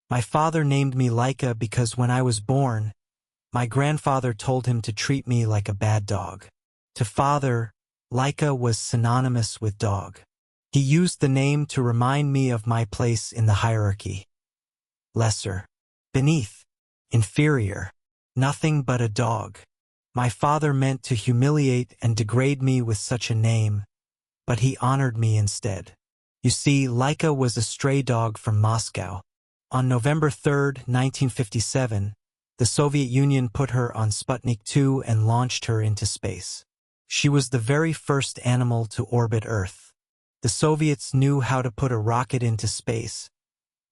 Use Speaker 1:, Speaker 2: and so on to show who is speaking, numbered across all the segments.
Speaker 1: My father named me Laika because when I was born, my grandfather told him to treat me like a bad dog. To father, Laika was synonymous with dog. He used the name to remind me of my place in the hierarchy. Lesser, beneath, inferior, nothing but a dog. My father meant to humiliate and degrade me with such a name, but he honored me instead. You see, Laika was a stray dog from Moscow. On November 3, 1957, the Soviet Union put her on Sputnik 2 and launched her into space. She was the very first animal to orbit Earth. The Soviets knew how to put a rocket into space,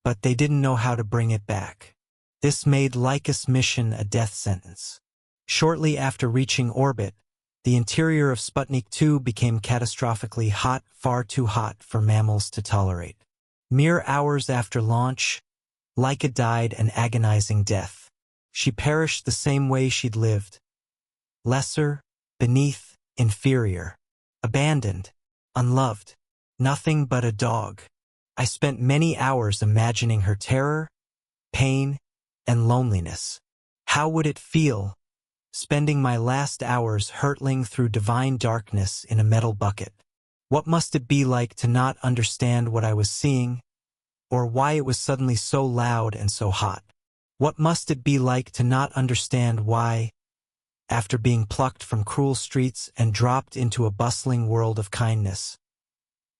Speaker 1: but they didn't know how to bring it back. This made Laika's mission a death sentence. Shortly after reaching orbit, the interior of Sputnik 2 became catastrophically hot, far too hot for mammals to tolerate. Mere hours after launch, Laika died an agonizing death. She perished the same way she'd lived. Lesser, beneath, inferior, abandoned, unloved, nothing but a dog. I spent many hours imagining her terror, pain, and loneliness. How would it feel, spending my last hours hurtling through divine darkness in a metal bucket? What must it be like to not understand what I was seeing, or why it was suddenly so loud and so hot? What must it be like to not understand why, after being plucked from cruel streets and dropped into a bustling world of kindness,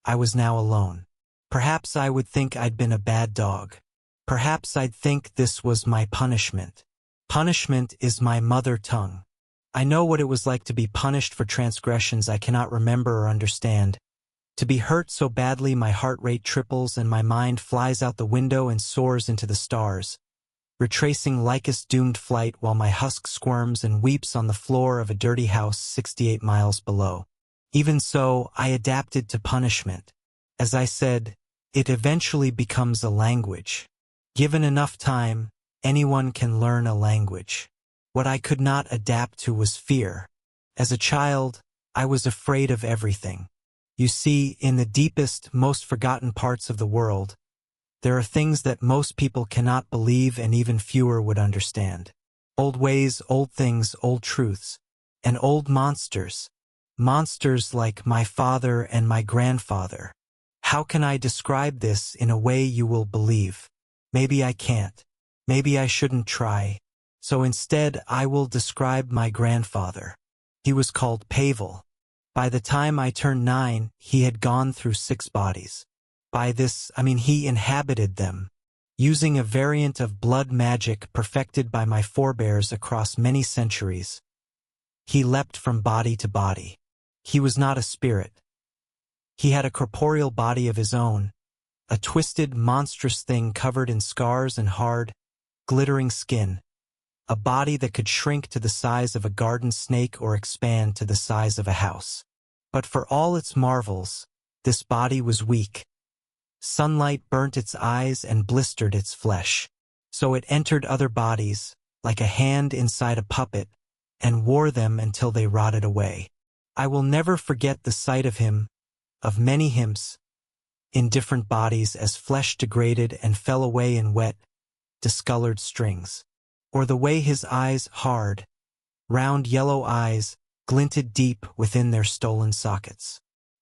Speaker 1: I was now alone? Perhaps I would think I'd been a bad dog. Perhaps I'd think this was my punishment. Punishment is my mother tongue. I know what it was like to be punished for transgressions I cannot remember or understand. To be hurt so badly my heart rate triples and my mind flies out the window and soars into the stars, retracing Laika's doomed flight while my husk squirms and weeps on the floor of a dirty house 68 miles below. Even so, I adapted to punishment. As I said, it eventually becomes a language. Given enough time, anyone can learn a language. What I could not adapt to was fear. As a child, I was afraid of everything. You see, in the deepest, most forgotten parts of the world, there are things that most people cannot believe and even fewer would understand. Old ways, old things, old truths, and old monsters. Monsters like my father and my grandfather. How can I describe this in a way you will believe? Maybe I can't. Maybe I shouldn't try. So instead, I will describe my grandfather. He was called Paval. By the time I turned 9, he had gone through 6 bodies. By this, I mean he inhabited them, using a variant of blood magic perfected by my forebears across many centuries. He leapt from body to body. He was not a spirit. He had a corporeal body of his own, a twisted, monstrous thing covered in scars and hard, glittering skin, a body that could shrink to the size of a garden snake or expand to the size of a house. But for all its marvels, this body was weak. Sunlight burnt its eyes and blistered its flesh. So it entered other bodies, like a hand inside a puppet, and wore them until they rotted away. I will never forget the sight of him, of many hymns, in different bodies as flesh degraded and fell away in wet, discolored strings. Or the way his eyes, hard, round yellow eyes, glinted deep within their stolen sockets.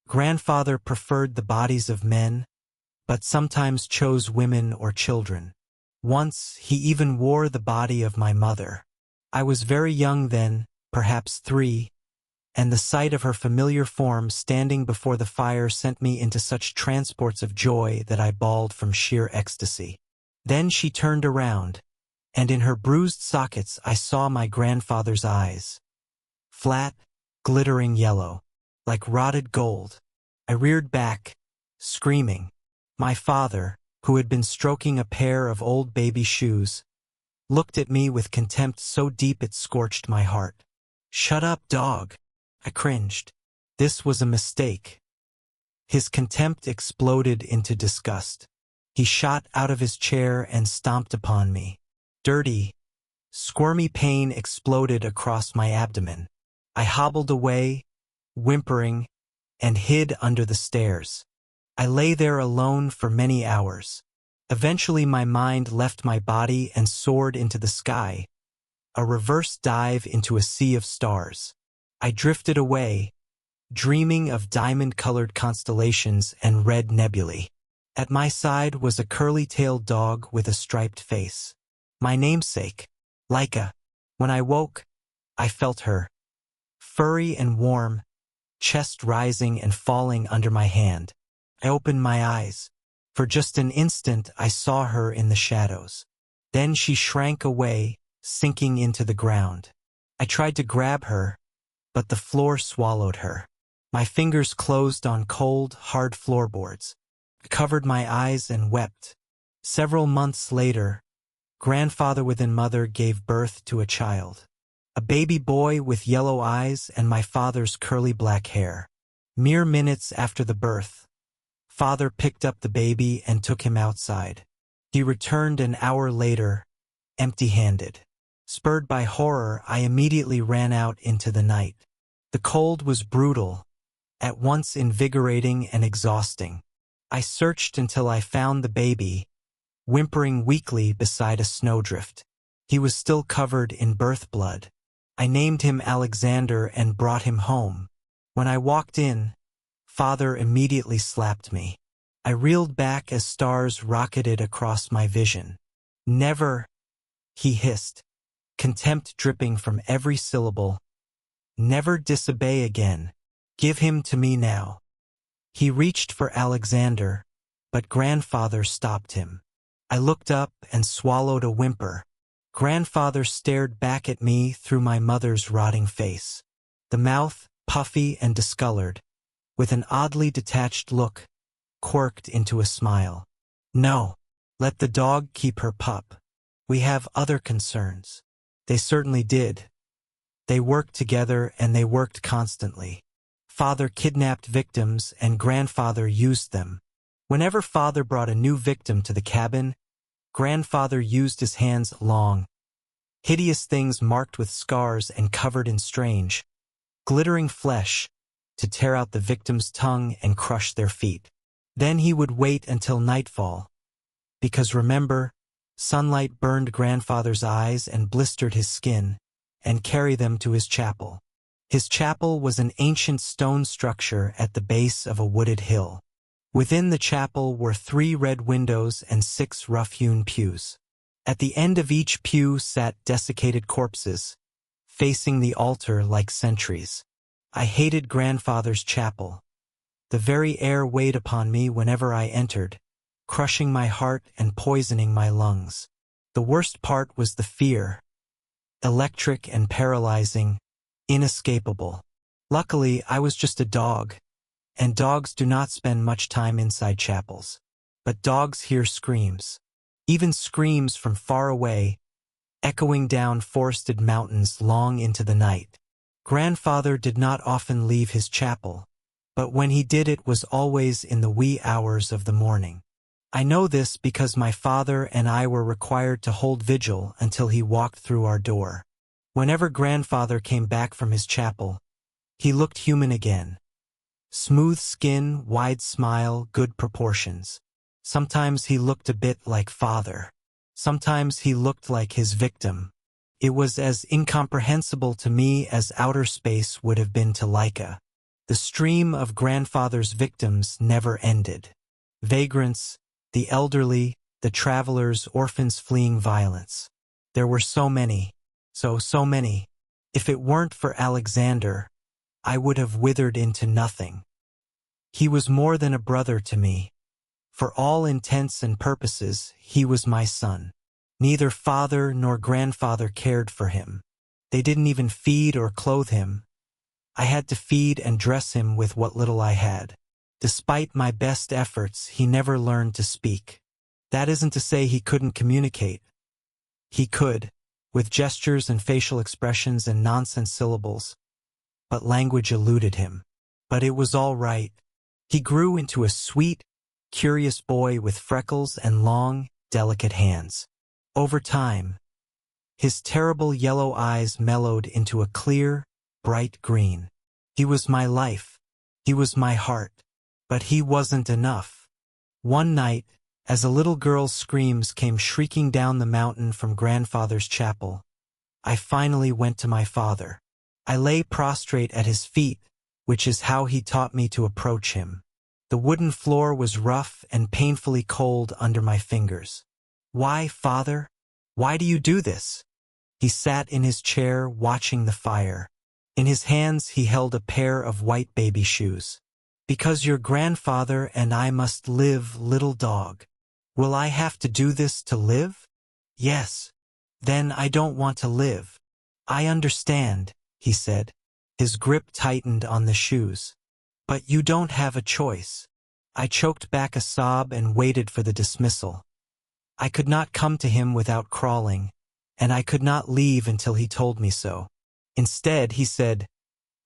Speaker 1: Grandfather preferred the bodies of men, but sometimes chose women or children. Once he even wore the body of my mother. I was very young then, perhaps 3, and the sight of her familiar form standing before the fire sent me into such transports of joy that I bawled from sheer ecstasy. Then she turned around, and in her bruised sockets I saw my grandfather's eyes. Flat, glittering yellow, like rotted gold. I reared back, screaming. My father, who had been stroking a pair of old baby shoes, looked at me with contempt so deep it scorched my heart. "Shut up, dog," I cringed. This was a mistake. His contempt exploded into disgust. He shot out of his chair and stomped upon me. Dirty, squirmy pain exploded across my abdomen. I hobbled away, whimpering, and hid under the stairs. I lay there alone for many hours. Eventually my mind left my body and soared into the sky, a reverse dive into a sea of stars. I drifted away, dreaming of diamond-colored constellations and red nebulae. At my side was a curly-tailed dog with a striped face. My namesake, Laika. When I woke, I felt her. Furry and warm, chest rising and falling under my hand. I opened my eyes. For just an instant I saw her in the shadows. Then she shrank away, sinking into the ground. I tried to grab her, but the floor swallowed her. My fingers closed on cold, hard floorboards. I covered my eyes and wept. Several months later, grandfather within mother gave birth to a child. A baby boy with yellow eyes and my father's curly black hair. Mere minutes after the birth, father picked up the baby and took him outside. He returned an hour later, empty-handed. Spurred by horror, I immediately ran out into the night. The cold was brutal, at once invigorating and exhausting. I searched until I found the baby, whimpering weakly beside a snowdrift. He was still covered in birth blood. I named him Alexandra and brought him home. When I walked in, father immediately slapped me. I reeled back as stars rocketed across my vision. Never, he hissed, contempt dripping from every syllable. Never disobey again. Give him to me now. He reached for Alexandra, but grandfather stopped him. I looked up and swallowed a whimper. Grandfather stared back at me through my mother's rotting face. The mouth, puffy and discolored, with an oddly detached look, quirked into a smile. No, let the dog keep her pup. We have other concerns. They certainly did. They worked together and they worked constantly. Father kidnapped victims and grandfather used them. Whenever father brought a new victim to the cabin, grandfather used his hands long, hideous things marked with scars and covered in strange, glittering flesh, to tear out the victim's tongue and crush their feet. Then he would wait until nightfall, because remember, sunlight burned grandfather's eyes and blistered his skin, and carry them to his chapel. His chapel was an ancient stone structure at the base of a wooded hill. Within the chapel were 3 red windows and 6 rough-hewn pews. At the end of each pew sat desiccated corpses, facing the altar like sentries. I hated grandfather's chapel. The very air weighed upon me whenever I entered, crushing my heart and poisoning my lungs. The worst part was the fear, electric and paralyzing, inescapable. Luckily, I was just a dog, and dogs do not spend much time inside chapels. But dogs hear screams, even screams from far away, echoing down forested mountains long into the night. Grandfather did not often leave his chapel, but when he did it was always in the wee hours of the morning. I know this because my father and I were required to hold vigil until he walked through our door. Whenever grandfather came back from his chapel, he looked human again. Smooth skin, wide smile, good proportions. Sometimes he looked a bit like father. Sometimes he looked like his victim. It was as incomprehensible to me as outer space would have been to Laika. The stream of grandfather's victims never ended. Vagrants, the elderly, the travelers, orphans fleeing violence. There were so many. So many. If it weren't for Alexandra, I would have withered into nothing. He was more than a brother to me. For all intents and purposes, he was my son. Neither father nor grandfather cared for him. They didn't even feed or clothe him. I had to feed and dress him with what little I had. Despite my best efforts, he never learned to speak. That isn't to say he couldn't communicate. He could, with gestures and facial expressions and nonsense syllables, but language eluded him. But it was all right. He grew into a sweet, curious boy with freckles and long, delicate hands. Over time, his terrible yellow eyes mellowed into a clear, bright green. He was my life. He was my heart. But he wasn't enough. One night, As a little girl's screams came shrieking down the mountain from grandfather's chapel, I finally went to my father. I lay prostrate at his feet, which is how he taught me to approach him. The wooden floor was rough and painfully cold under my fingers. "Why, father? Why do you do this?" He sat in his chair watching the fire. In his hands he held a pair of white baby shoes. "Because your grandfather and I must live, little dog." "Will I have to do this to live?" "Yes." "Then I don't want to live." "I understand," he said. His grip tightened on the shoes. "But you don't have a choice." I choked back a sob and waited for the dismissal. I could not come to him without crawling, and I could not leave until he told me so. Instead, he said,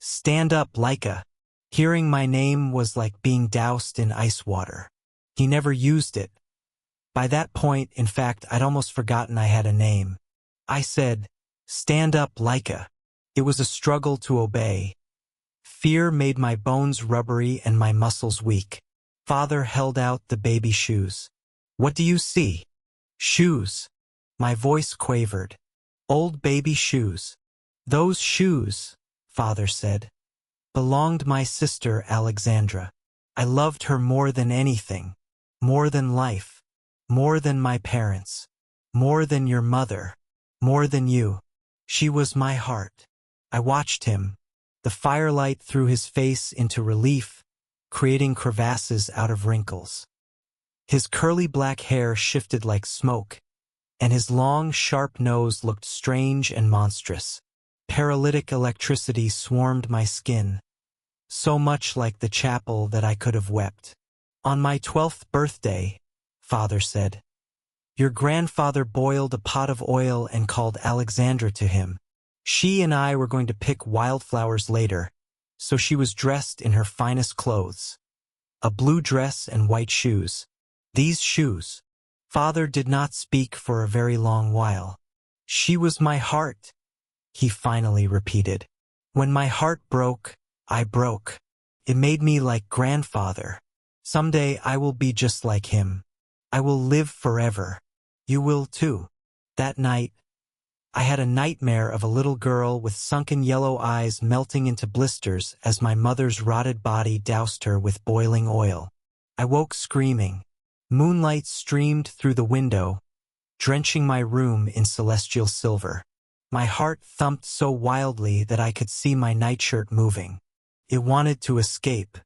Speaker 1: "Stand up, Laika." Hearing my name was like being doused in ice water. He never used it. By that point, in fact, I'd almost forgotten I had a name. I said, "Stand up, Laika." It was a struggle to obey. Fear made my bones rubbery and my muscles weak. Father held out the baby shoes. "What do you see?" "Shoes." My voice quavered. "Old baby shoes." "Those shoes," Father said, "belonged my sister Alexandra. I loved her more than anything, more than life, more than my parents, more than your mother, more than you. She was my heart." I watched him. The firelight threw his face into relief, creating crevasses out of wrinkles. His curly black hair shifted like smoke, and his long, sharp nose looked strange and monstrous. Paralytic electricity swarmed my skin, so much like the chapel that I could have wept. "On my 12th birthday," Father said, "your grandfather boiled a pot of oil and called Alexandra to him. She and I were going to pick wildflowers later, so she was dressed in her finest clothes. A blue dress and white shoes. These shoes." Father did not speak for a very long while. "She was my heart," he finally repeated. "When my heart broke, I broke. It made me like grandfather. Someday I will be just like him. I will live forever. You will too." That night, I had a nightmare of a little girl with sunken yellow eyes melting into blisters as my mother's rotted body doused her with boiling oil. I woke screaming. Moonlight streamed through the window, drenching my room in celestial silver. My heart thumped so wildly that I could see my nightshirt moving. It wanted to escape.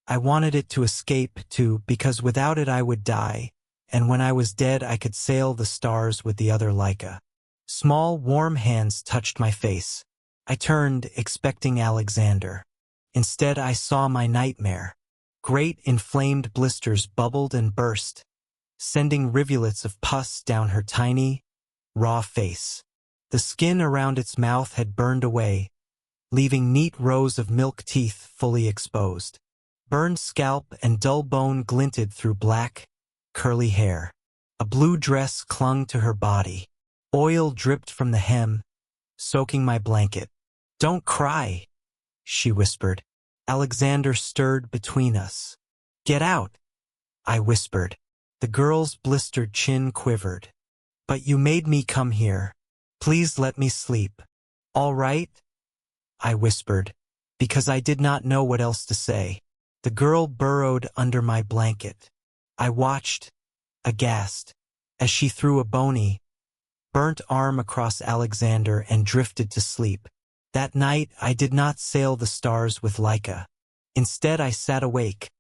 Speaker 1: I wanted it to escape too, because without it I would die, and when I was dead I could sail the stars with the other Laika. Small, warm hands touched my face. I turned, expecting Alexander. Instead, I saw my nightmare. Great, inflamed blisters bubbled and burst, sending rivulets of pus down her tiny, raw face. The skin around its mouth had burned away, leaving neat rows of milk teeth fully exposed. Burned scalp and dull bone glinted through black, curly hair. A blue dress clung to her body. Oil dripped from the hem, soaking my blanket. "Don't cry," she whispered. Alexander stirred between us. "Get out," I whispered. The girl's blistered chin quivered. "But you made me come here. Please let me sleep." "All right," I whispered, because I did not know what else to say. The girl burrowed under my blanket. I watched, aghast, as she threw a bony, burnt arm across Alexander and drifted to sleep. That night, I did not sail the stars with Laika. Instead, I sat awake,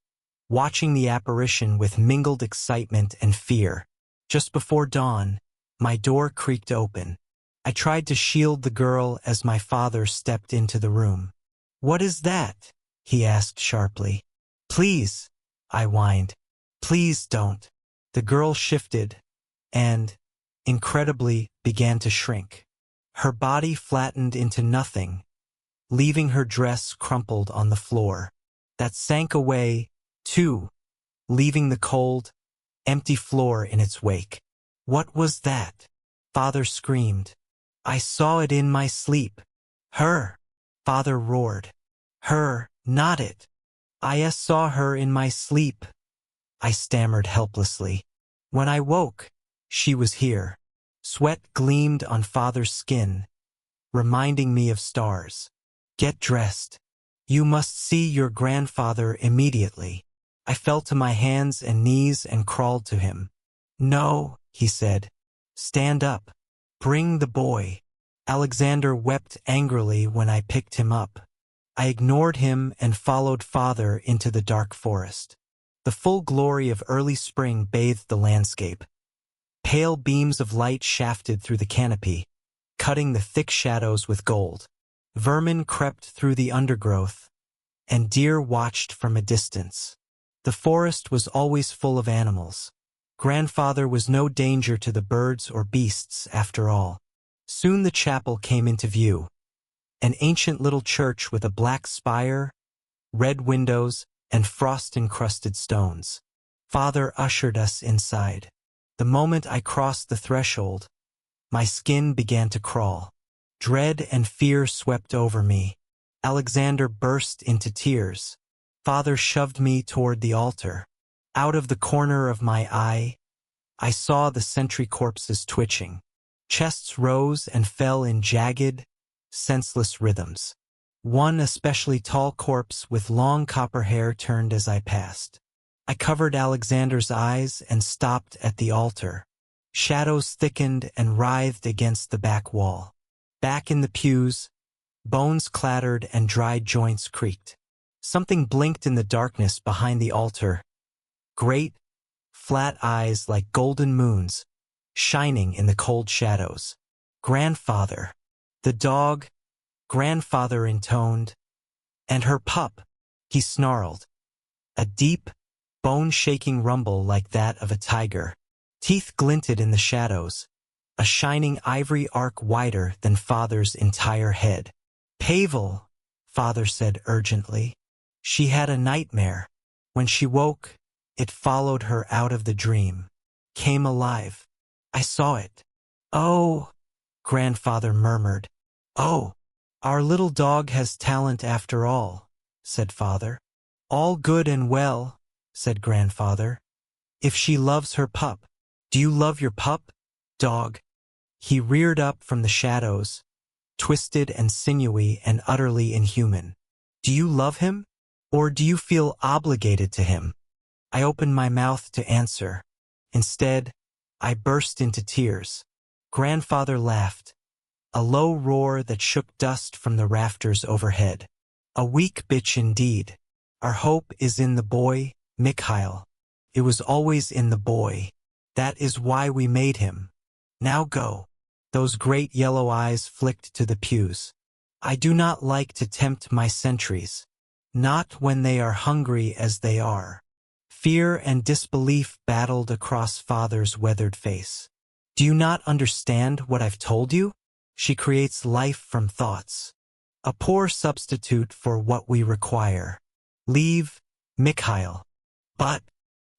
Speaker 1: watching the apparition with mingled excitement and fear. Just before dawn, my door creaked open. I tried to shield the girl as my father stepped into the room. "What is that?" he asked sharply. "Please," I whined. "Please don't." The girl shifted and, incredibly, began to shrink. Her body flattened into nothing, leaving her dress crumpled on the floor. That sank away, too, leaving the cold, empty floor in its wake. "What was that?" Father screamed. "I saw it in my sleep." "Her!" Father roared. "Her, not it. I saw her in my sleep," I stammered helplessly. When I woke, she was here. Sweat gleamed on father's skin, reminding me of stars. Get dressed. You must see your grandfather immediately. I fell to my hands and knees and crawled to him. No, he said. Stand up. Bring the boy. Alexander wept angrily when I picked him up. I ignored him and followed father into the dark forest. The full glory of early spring bathed the landscape. Pale beams of light shafted through the canopy, cutting the thick shadows with gold. Vermin crept through the undergrowth, and deer watched from a distance. The forest was always full of animals. Grandfather was no danger to the birds or beasts after all. Soon the chapel came into view. An ancient little church with a black spire, red windows, and frost-encrusted stones. Father ushered us inside. The moment I crossed the threshold, my skin began to crawl. Dread and fear swept over me. Alexander burst into tears. Father shoved me toward the altar. Out of the corner of my eye, I saw the sentry corpses twitching. Chests rose and fell in jagged, senseless rhythms. One especially tall corpse with long copper hair turned as I passed. I covered Alexander's eyes and stopped at the altar. Shadows thickened and writhed against the back wall. Back in the pews, bones clattered and dried joints creaked. Something blinked in the darkness behind the altar. Great, flat eyes like golden moons, shining in the cold shadows. Grandfather. The dog, grandfather intoned. And her pup, he snarled. A deep, bone-shaking rumble like that of a tiger. Teeth glinted in the shadows. A shining ivory arc wider than father's entire head. Paval, father said urgently. She had a nightmare. When she woke, it followed her out of the dream. Came alive. I saw it. Oh, grandfather murmured. Oh, our little dog has talent after all, said father. All good and well, said grandfather. If she loves her pup. Do you love your pup, dog? He reared up from the shadows, twisted and sinewy and utterly inhuman. Do you love him? Or do you feel obligated to him? I opened my mouth to answer. Instead, I burst into tears. Grandfather laughed, a low roar that shook dust from the rafters overhead. A weak bitch indeed. Our hope is in the boy, Mikhail. It was always in the boy. That is why we made him. Now go. Those great yellow eyes flicked to the pews. I do not like to tempt my sentries. Not when they are hungry as they are. Fear and disbelief battled across father's weathered face. Do you not understand what I've told you? She creates life from thoughts. A poor substitute for what we require. Leave, Mikhail. But,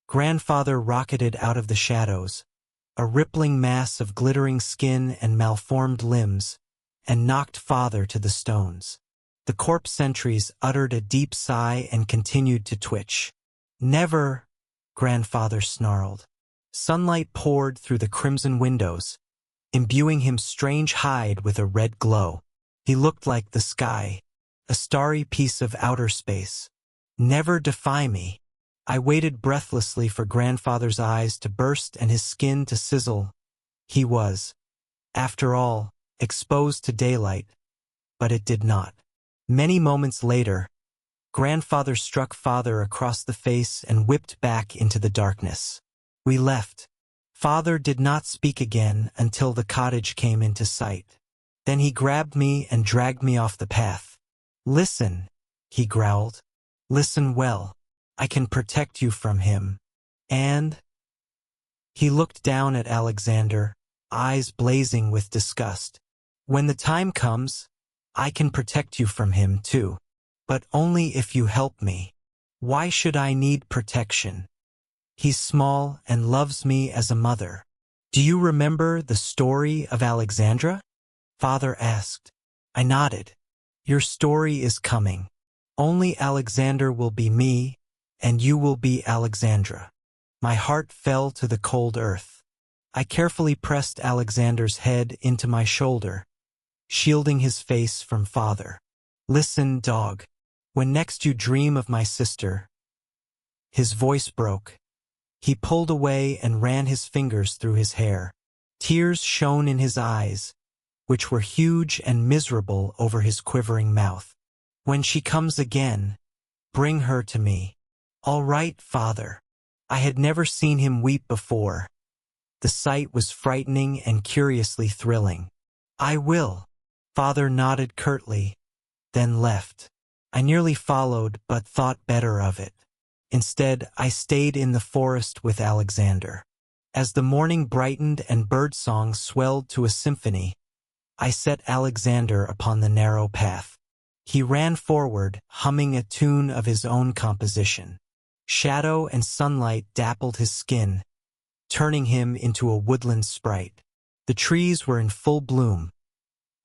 Speaker 1: grandfather rocketed out of the shadows, a rippling mass of glittering skin and malformed limbs, and knocked father to the stones. The corpse sentries uttered a deep sigh and continued to twitch. Never, grandfather snarled. Sunlight poured through the crimson windows, imbuing him strange hide with a red glow. He looked like the sky, a starry piece of outer space. Never defy me. I waited breathlessly for grandfather's eyes to burst and his skin to sizzle. He was, after all, exposed to daylight, but it did not. Many moments later, grandfather struck father across the face and whipped back into the darkness. We left. Father did not speak again until the cottage came into sight. Then he grabbed me and dragged me off the path. Listen, he growled. Listen well. I can protect you from him. And? He looked down at Alexander, eyes blazing with disgust. When the time comes, I can protect you from him too. But only if you help me. Why should I need protection? He's small and loves me as a mother. Do you remember the story of Alexandra? Father asked. I nodded. Your story is coming. Only Alexander will be me, and you will be Alexandra. My heart fell to the cold earth. I carefully pressed Alexander's head into my shoulder, shielding his face from father. Listen, dog. When next you dream of my sister. His voice broke. He pulled away and ran his fingers through his hair. Tears shone in his eyes, which were huge and miserable over his quivering mouth. When she comes again, bring her to me. All right, father. I had never seen him weep before. The sight was frightening and curiously thrilling. I will. Father nodded curtly, then left. I nearly followed, but thought better of it. Instead, I stayed in the forest with Alexander. As the morning brightened and birdsong swelled to a symphony, I set Alexander upon the narrow path. He ran forward, humming a tune of his own composition. Shadow and sunlight dappled his skin, turning him into a woodland sprite. The trees were in full bloom.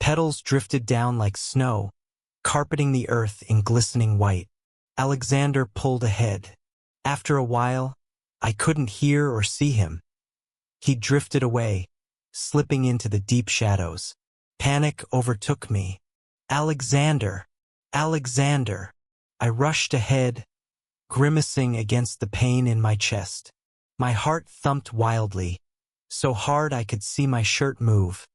Speaker 1: Petals drifted down like snow, carpeting the earth in glistening white. Alexander pulled ahead. After a while, I couldn't hear or see him. He drifted away, slipping into the deep shadows. Panic overtook me. Alexander! Alexander! I rushed ahead, grimacing against the pain in my chest. My heart thumped wildly, so hard I could see my shirt move.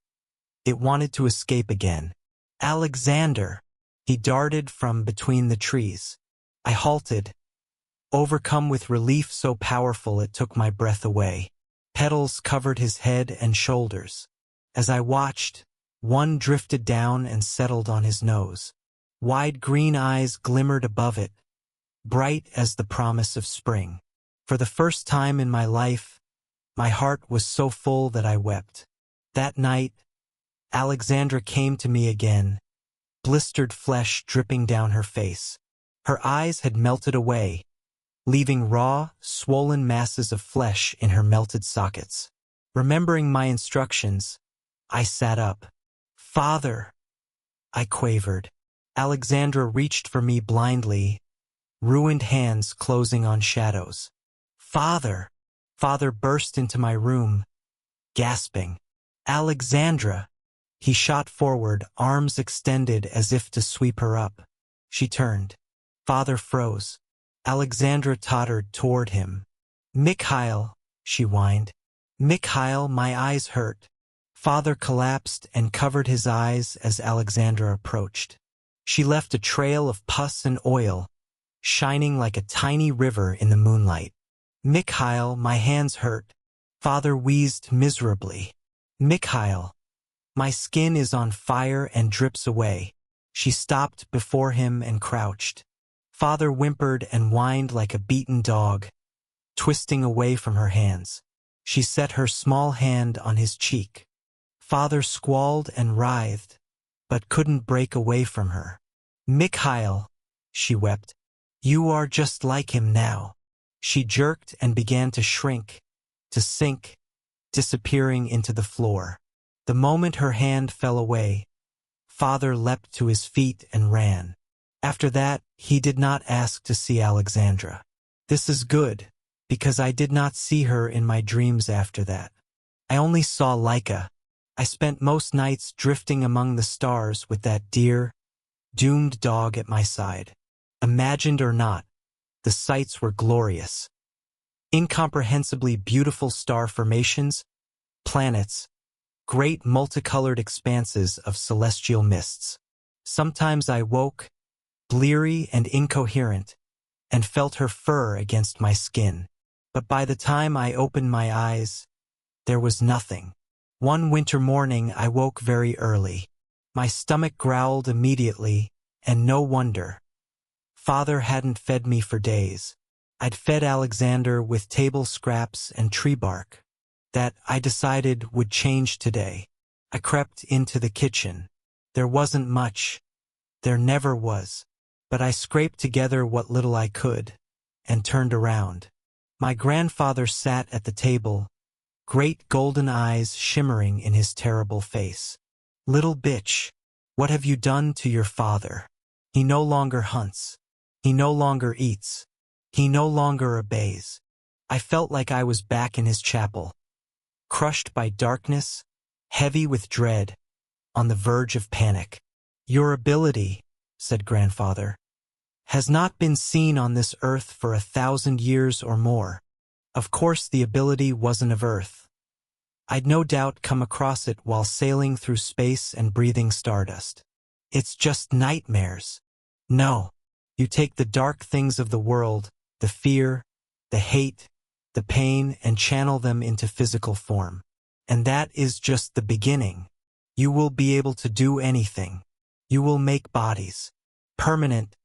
Speaker 1: It wanted to escape again. Alexander! He darted from between the trees. I halted, overcome with relief so powerful it took my breath away. Petals covered his head and shoulders. As I watched, one drifted down and settled on his nose. Wide green eyes glimmered above it, bright as the promise of spring. For the first time in my life, my heart was so full that I wept. That night, Alexandra came to me again, blistered flesh dripping down her face. Her eyes had melted away, leaving raw, swollen masses of flesh in her melted sockets. Remembering my instructions, I sat up. Father! I quavered. Alexandra reached for me blindly, ruined hands closing on shadows. Father! Father burst into my room, gasping. Alexandra! He shot forward, arms extended as if to sweep her up. She turned. Father froze. Alexandra tottered toward him. Mikhail, she whined. Mikhail, my eyes hurt. Father collapsed and covered his eyes as Alexandra approached. She left a trail of pus and oil, shining like a tiny river in the moonlight. Mikhail, my hands hurt. Father wheezed miserably. Mikhail, my skin is on fire and drips away. She stopped before him and crouched. Father whimpered and whined like a beaten dog, twisting away from her hands. She set her small hand on his cheek. Father squalled and writhed, but couldn't break away from her. Mikhail, she wept, you are just like him now. She jerked and began to shrink, to sink, disappearing into the floor. The moment her hand fell away, Father leapt to his feet and ran. After that, he did not ask to see Alexandra. This is good, because I did not see her in my dreams after that. I only saw Laika. I spent most nights drifting among the stars with that dear, doomed dog at my side. Imagined or not, the sights were glorious. Incomprehensibly beautiful star formations, planets, great multicolored expanses of celestial mists. Sometimes I woke, bleary and incoherent, and felt her fur against my skin. But by the time I opened my eyes, there was nothing. One winter morning I woke very early. My stomach growled immediately, and no wonder. Father hadn't fed me for days. I'd fed Alexander with table scraps and tree bark. That, I decided, would change today. I crept into the kitchen. There wasn't much. There never was. But I scraped together what little I could, and turned around. My grandfather sat at the table, great golden eyes shimmering in his terrible face. Little bitch, what have you done to your father? He no longer hunts. He no longer eats. He no longer obeys. I felt like I was back in his chapel, crushed by darkness, heavy with dread, on the verge of panic. "Your ability," said Grandfather, "has not been seen on this earth for 1,000 years or more." Of course the ability wasn't of Earth. I'd no doubt come across it while sailing through space and breathing stardust. "It's just nightmares." "No. You take the dark things of the world, the fear, the hate, the pain, and channel them into physical form. And that is just the beginning. You will be able to do anything. You will make bodies. Permanent,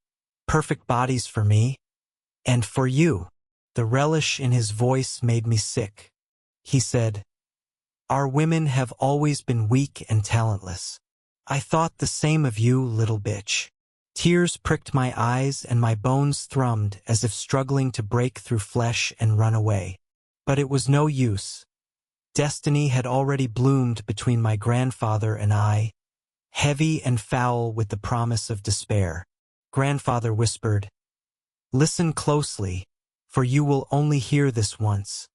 Speaker 1: perfect bodies for me. And for you." The relish in his voice made me sick. He said, "Our women have always been weak and talentless. I thought the same of you, little bitch." Tears pricked my eyes and my bones thrummed as if struggling to break through flesh and run away. But it was no use. Destiny had already bloomed between my grandfather and I, heavy and foul with the promise of despair. Grandfather whispered, "Listen closely, for you will only hear this once."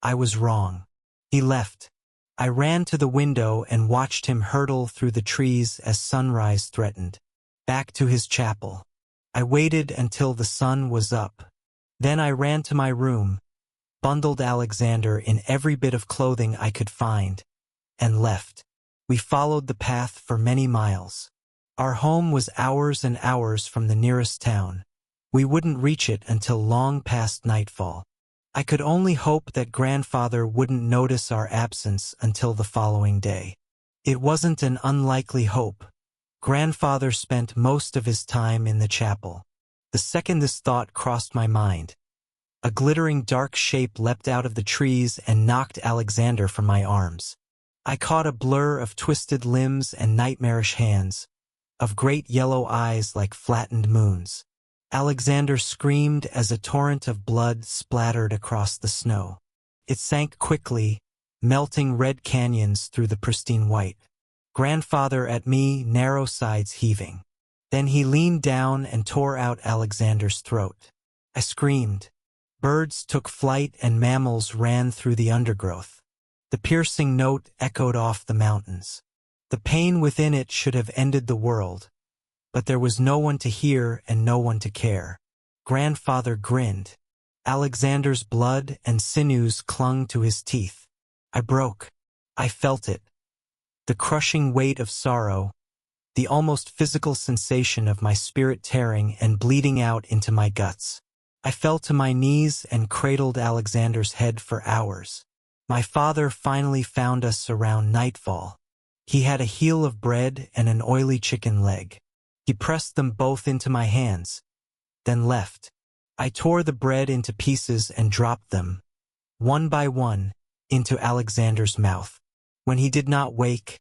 Speaker 1: I was wrong. He left. I ran to the window and watched him hurtle through the trees as sunrise threatened. Back to his chapel. I waited until the sun was up. Then I ran to my room, bundled Alexander in every bit of clothing I could find, and left. We followed the path for many miles. Our home was hours and hours from the nearest town. We wouldn't reach it until long past nightfall. I could only hope that Grandfather wouldn't notice our absence until the following day. It wasn't an unlikely hope. Grandfather spent most of his time in the chapel. The second this thought crossed my mind, a glittering dark shape leapt out of the trees and knocked Alexander from my arms. I caught a blur of twisted limbs and nightmarish hands, of great yellow eyes like flattened moons. Alexander screamed as a torrent of blood splattered across the snow. It sank quickly, melting red canyons through the pristine white. Grandfather at me, narrow sides heaving. Then he leaned down and tore out Alexander's throat. I screamed. Birds took flight and mammals ran through the undergrowth. The piercing note echoed off the mountains. The pain within it should have ended the world, but there was no one to hear and no one to care. Grandfather grinned. Alexander's blood and sinews clung to his teeth. I broke. I felt it. The crushing weight of sorrow, the almost physical sensation of my spirit tearing and bleeding out into my guts. I fell to my knees and cradled Alexander's head for hours. My father finally found us around nightfall. He had a heel of bread and an oily chicken leg. He pressed them both into my hands, then left. I tore the bread into pieces and dropped them, one by one, into Alexander's mouth. When he did not wake,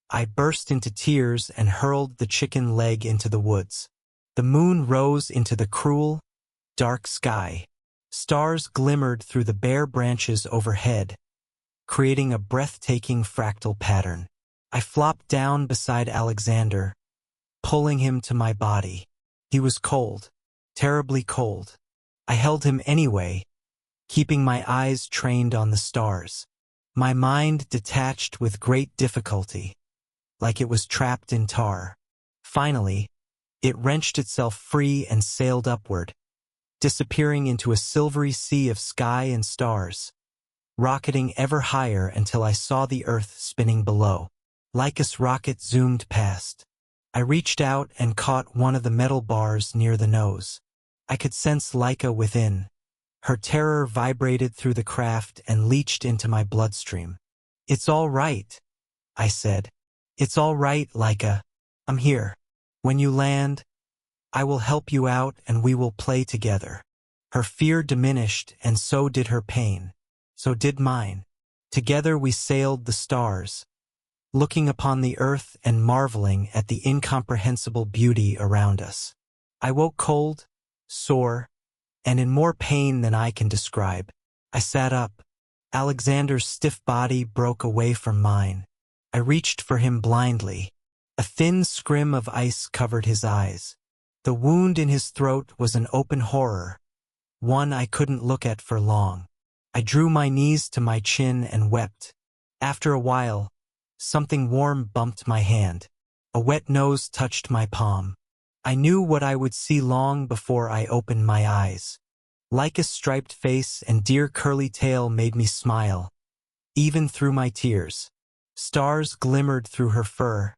Speaker 1: I burst into tears and hurled the chicken leg into the woods. The moon rose into the cruel, dark sky. Stars glimmered through the bare branches overhead, creating a breathtaking fractal pattern. I flopped down beside Alexander, pulling him to my body. He was cold, terribly cold. I held him anyway, keeping my eyes trained on the stars. My mind detached with great difficulty, like it was trapped in tar. Finally, it wrenched itself free and sailed upward, disappearing into a silvery sea of sky and stars, rocketing ever higher until I saw the earth spinning below. Laika's rocket zoomed past. I reached out and caught one of the metal bars near the nose. I could sense Laika within. Her terror vibrated through the craft and leached into my bloodstream. "It's all right," I said. "It's all right, Laika. I'm here. When you land, I will help you out and we will play together." Her fear diminished and so did her pain. So did mine. Together we sailed the stars, looking upon the earth and marveling at the incomprehensible beauty around us. I woke cold, sore, and in more pain than I can describe. I sat up. Alexander's stiff body broke away from mine. I reached for him blindly. A thin scrim of ice covered his eyes. The wound in his throat was an open horror, one I couldn't look at for long. I drew my knees to my chin and wept. After a while, something warm bumped my hand. A wet nose touched my palm. I knew what I would see long before I opened my eyes. Laika's striped face and dear curly tail made me smile, even through my tears. Stars glimmered through her fur,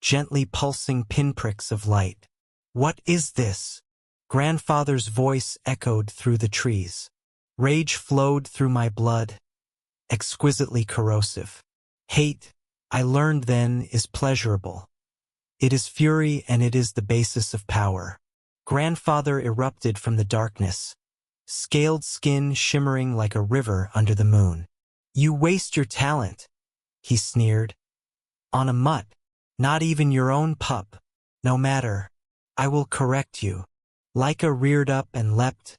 Speaker 1: gently pulsing pinpricks of light. "What is this?" Grandfather's voice echoed through the trees. Rage flowed through my blood, exquisitely corrosive. Hate, I learned then, is pleasurable. It is fury and it is the basis of power. Grandfather erupted from the darkness, scaled skin shimmering like a river under the moon. "You waste your talent," he sneered. "On a mutt, not even your own pup. No matter, I will correct you." Laika reared up and leapt,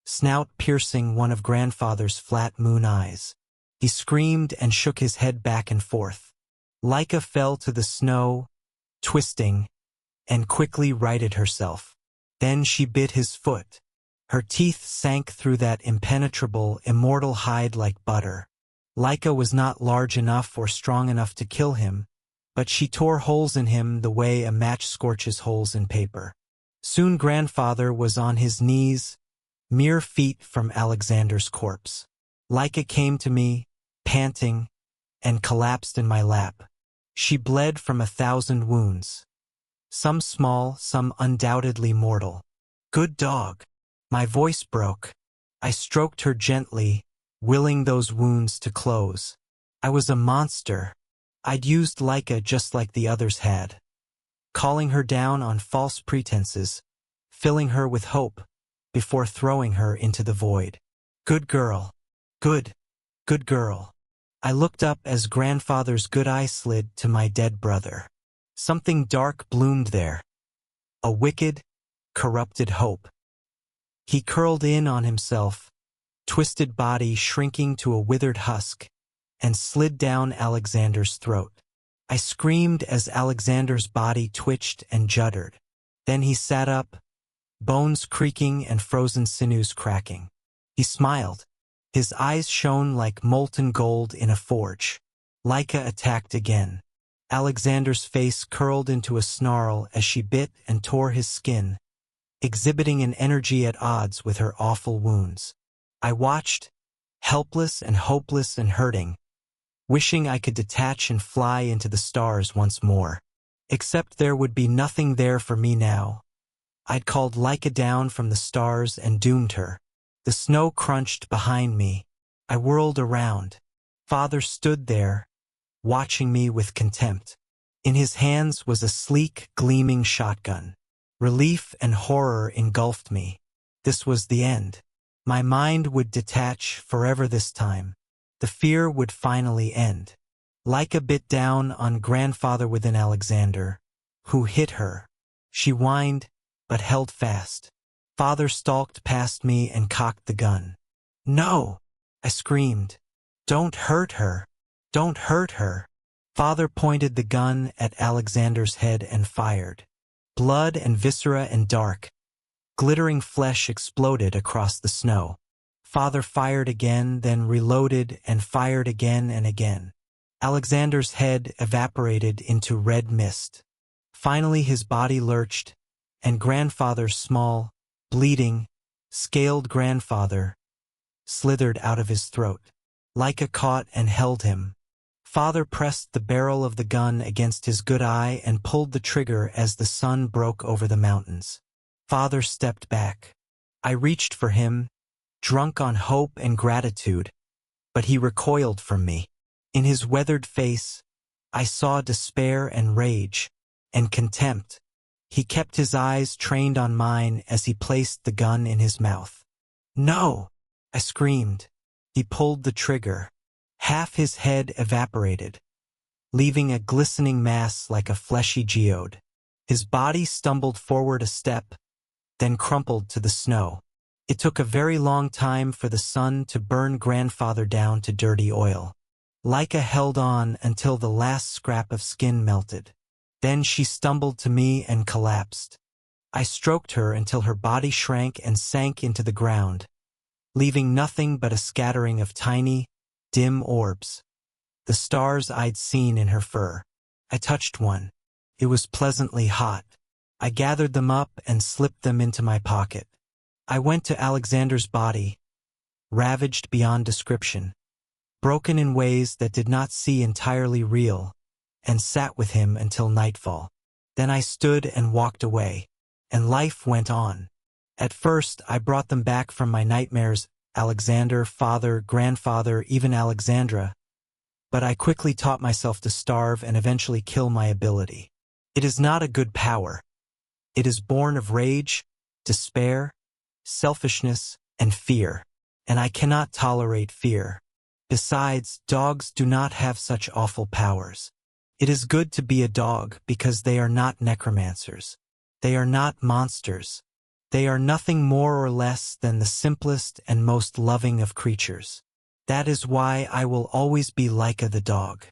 Speaker 1: snout piercing one of Grandfather's flat moon eyes. He screamed and shook his head back and forth. Laika fell to the snow, twisting, and quickly righted herself. Then she bit his foot. Her teeth sank through that impenetrable, immortal hide like butter. Laika was not large enough or strong enough to kill him, but she tore holes in him the way a match scorches holes in paper. Soon Grandfather was on his knees, mere feet from Alexandra's corpse. Laika came to me, panting, and collapsed in my lap. She bled from 1,000 wounds. Some small, some undoubtedly mortal. "Good dog." My voice broke. I stroked her gently, willing those wounds to close. I was a monster. I'd used Laika just like the others had, calling her down on false pretenses, filling her with hope, before throwing her into the void. "Good girl. Good girl." I looked up as Grandfather's good eye slid to my dead brother. Something dark bloomed there. A wicked, corrupted hope. He curled in on himself, twisted body shrinking to a withered husk, and slid down Alexandra's throat. I screamed as Alexandra's body twitched and juddered. Then he sat up, bones creaking and frozen sinews cracking. He smiled. His eyes shone like molten gold in a forge. Laika attacked again. Alexandra's face curled into a snarl as she bit and tore his skin, exhibiting an energy at odds with her awful wounds. I watched, helpless and hopeless and hurting, wishing I could detach and fly into the stars once more. Except there would be nothing there for me now. I'd called Laika down from the stars and doomed her. The snow crunched behind me. I whirled around. Father stood there, watching me with contempt. In his hands was a sleek, gleaming shotgun. Relief and horror engulfed me. This was the end. My mind would detach forever this time. The fear would finally end. Laika bit down on Grandfather within Alexander, who hit her. She whined, but held fast. Father stalked past me and cocked the gun. "No!" I screamed. "Don't hurt her! Don't hurt her!" Father pointed the gun at Alexander's head and fired. Blood and viscera and dark, glittering flesh exploded across the snow. Father fired again, then reloaded and fired again and again. Alexander's head evaporated into red mist. Finally his body lurched, and Grandfather's small, bleeding, scaled grandfather slithered out of his throat. Laika caught and held him. Father pressed the barrel of the gun against his good eye and pulled the trigger as the sun broke over the mountains. Father stepped back. I reached for him, drunk on hope and gratitude, but he recoiled from me. In his weathered face, I saw despair and rage, and contempt. He kept his eyes trained on mine as he placed the gun in his mouth. "No!" I screamed. He pulled the trigger. Half his head evaporated, leaving a glistening mass like a fleshy geode. His body stumbled forward a step, then crumpled to the snow. It took a very long time for the sun to burn Grandfather down to dirty oil. Laika held on until the last scrap of skin melted. Then she stumbled to me and collapsed. I stroked her until her body shrank and sank into the ground, leaving nothing but a scattering of tiny, dim orbs. The stars I'd seen in her fur. I touched one. It was pleasantly hot. I gathered them up and slipped them into my pocket. I went to Alexander's body, ravaged beyond description, broken in ways that did not seem entirely real, and sat with him until nightfall. Then I stood and walked away, and life went on. At first, I brought them back from my nightmares, Alexander, father, grandfather, even Alexandra, but I quickly taught myself to starve and eventually kill my ability. It is not a good power. It is born of rage, despair, selfishness, and fear, and I cannot tolerate fear. Besides, dogs do not have such awful powers. It is good to be a dog because they are not necromancers. They are not monsters. They are nothing more or less than the simplest and most loving of creatures. That is why I will always be Laika the dog.